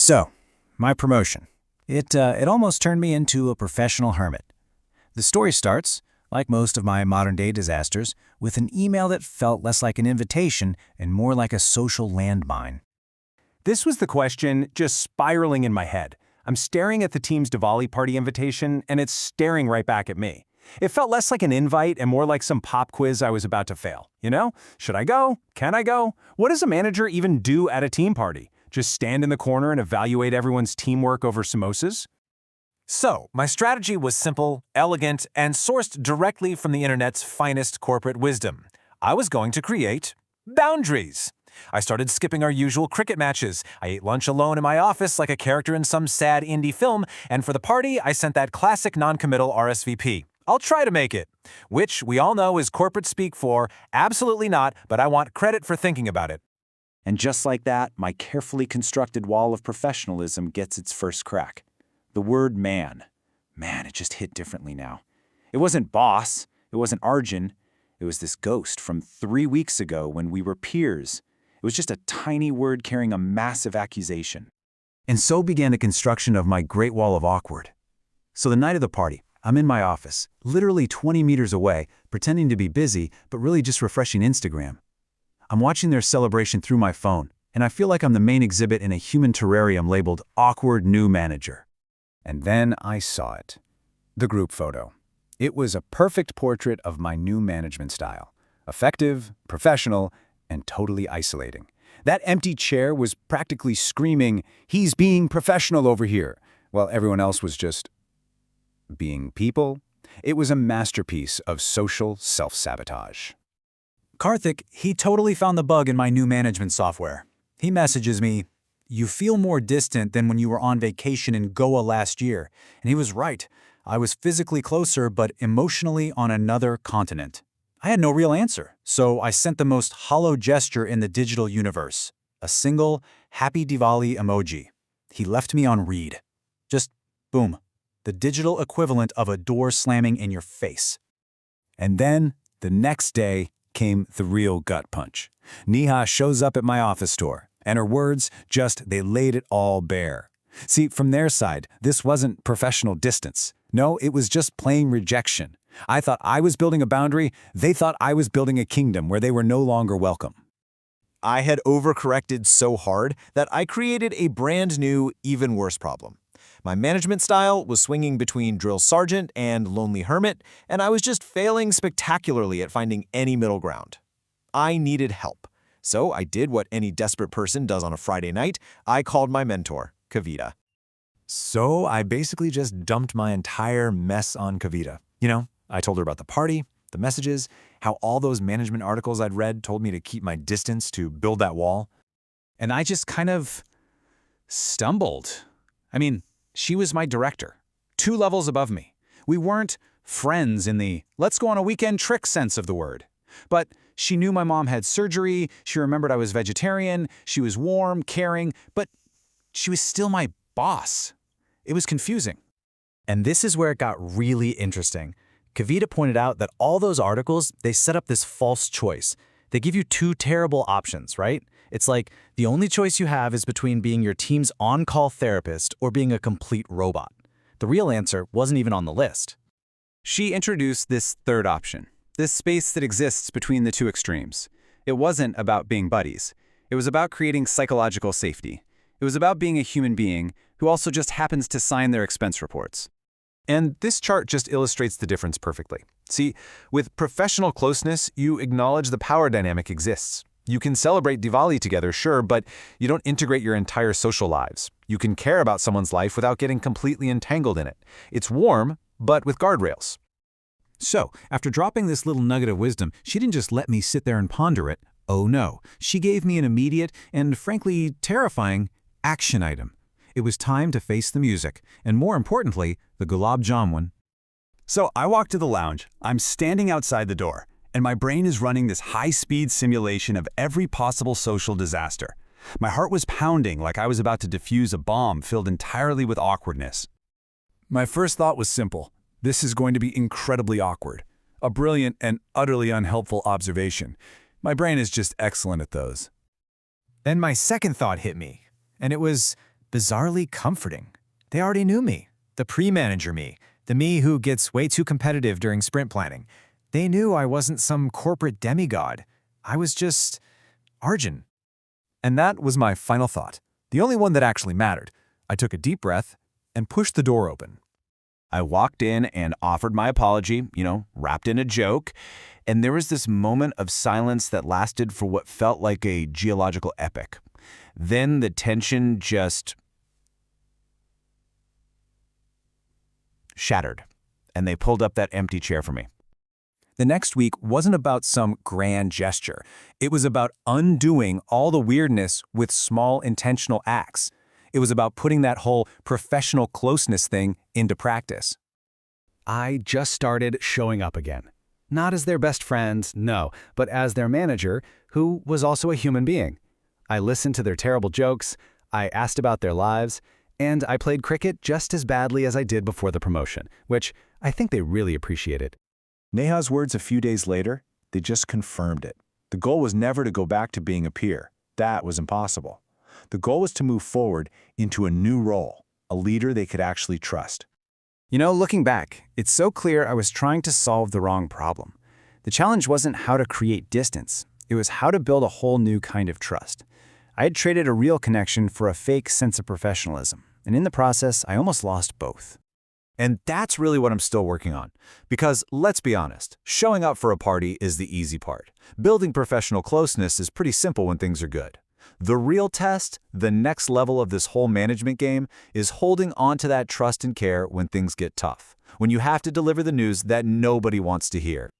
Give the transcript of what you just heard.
So, my promotion. It almost turned me into a professional hermit. The story starts, like most of my modern-day disasters, with an email that felt less like an invitation and more like a social landmine. This was the question just spiraling in my head. I'm staring at the team's Diwali party invitation, and it's staring right back at me. It felt less like an invite and more like some pop quiz I was about to fail. You know? Should I go? Can I go? What does a manager even do at a team party? Just stand in the corner and evaluate everyone's teamwork over samosas? So, my strategy was simple, elegant, and sourced directly from the internet's finest corporate wisdom. I was going to create boundaries. I started skipping our usual cricket matches. I ate lunch alone in my office like a character in some sad indie film, and for the party, I sent that classic non-committal RSVP. I'll try to make it. Which we all know is corporate speak for absolutely not, but I want credit for thinking about it. And just like that, my carefully constructed wall of professionalism gets its first crack. The word man. Man, it just hit differently now. It wasn't boss. It wasn't Arjun. It was this ghost from 3 weeks ago when we were peers. It was just a tiny word carrying a massive accusation. And so began the construction of my Great Wall of Awkward. So the night of the party, I'm in my office, literally 20 meters away, pretending to be busy, but really just refreshing Instagram. I'm watching their celebration through my phone, and I feel like I'm the main exhibit in a human terrarium labeled Awkward New Manager. And then I saw it. The group photo. It was a perfect portrait of my new management style. Effective, professional, and totally isolating. That empty chair was practically screaming, "He's being professional over here," while everyone else was just being people. It was a masterpiece of social self-sabotage. Karthik, he totally found the bug in my new management software. He messages me, "You feel more distant than when you were on vacation in Goa last year." And he was right. I was physically closer, but emotionally on another continent. I had no real answer, so I sent the most hollow gesture in the digital universe, a single Happy Diwali emoji. He left me on read. Just boom. The digital equivalent of a door slamming in your face. And then, the next day, came the real gut punch. Neha shows up at my office door, and her words they laid it all bare. See, from their side, this wasn't professional distance. No, it was just plain rejection. I thought I was building a boundary, they thought I was building a kingdom where they were no longer welcome. I had overcorrected so hard that I created a brand new, even worse problem. My management style was swinging between drill sergeant and lonely hermit, and I was just failing spectacularly at finding any middle ground. I needed help. So I did what any desperate person does on a Friday night. I called my mentor, Kavita. So I basically just dumped my entire mess on Kavita. You know, I told her about the party, the messages, how all those management articles I'd read told me to keep my distance to build that wall. And I just kind of stumbled. I mean, she was my director, 2 levels above me. We weren't friends in the let's go on a weekend trick sense of the word. But she knew my mom had surgery, she remembered I was vegetarian, she was warm, caring, but she was still my boss. It was confusing. And this is where it got really interesting. Kavita pointed out that all those articles, they set up this false choice. They give you 2 terrible options, right? It's like the only choice you have is between being your team's on-call therapist or being a complete robot. The real answer wasn't even on the list. She introduced this third option, this space that exists between the 2 extremes. It wasn't about being buddies. It was about creating psychological safety. It was about being a human being who also just happens to sign their expense reports. And this chart just illustrates the difference perfectly. See, with professional closeness, you acknowledge the power dynamic exists. You can celebrate Diwali together, sure, but you don't integrate your entire social lives. You can care about someone's life without getting completely entangled in it. It's warm, but with guardrails. So, after dropping this little nugget of wisdom, she didn't just let me sit there and ponder it. Oh no, she gave me an immediate and frankly terrifying action item. It was time to face the music, and more importantly, the gulab jamun. So I walk to the lounge, I'm standing outside the door, and my brain is running this high-speed simulation of every possible social disaster. My heart was pounding like I was about to defuse a bomb filled entirely with awkwardness. My first thought was simple. This is going to be incredibly awkward. A brilliant and utterly unhelpful observation. My brain is just excellent at those. Then my second thought hit me, and it was, bizarrely comforting. They already knew me, the pre-manager me, the me who gets way too competitive during sprint planning. They knew I wasn't some corporate demigod. I was just Arjun. And that was my final thought, the only one that actually mattered. I took a deep breath and pushed the door open. I walked in and offered my apology, wrapped in a joke, and there was this moment of silence that lasted for what felt like a geological epic. Then the tension just shattered, and they pulled up that empty chair for me. The next week wasn't about some grand gesture. It was about undoing all the weirdness with small intentional acts. It was about putting that whole professional closeness thing into practice. I just started showing up again. Not as their best friend, no, but as their manager, who was also a human being. I listened to their terrible jokes, I asked about their lives, and I played cricket just as badly as I did before the promotion, which I think they really appreciated. Neha's words a few days later, they just confirmed it. The goal was never to go back to being a peer. That was impossible. The goal was to move forward into a new role, a leader they could actually trust. Looking back, it's so clear I was trying to solve the wrong problem. The challenge wasn't how to create distance. It was how to build a whole new kind of trust. I had traded a real connection for a fake sense of professionalism, and in the process, I almost lost both. And that's really what I'm still working on. Because let's be honest, showing up for a party is the easy part. Building professional closeness is pretty simple when things are good. The real test, the next level of this whole management game, is holding on to that trust and care when things get tough, when you have to deliver the news that nobody wants to hear.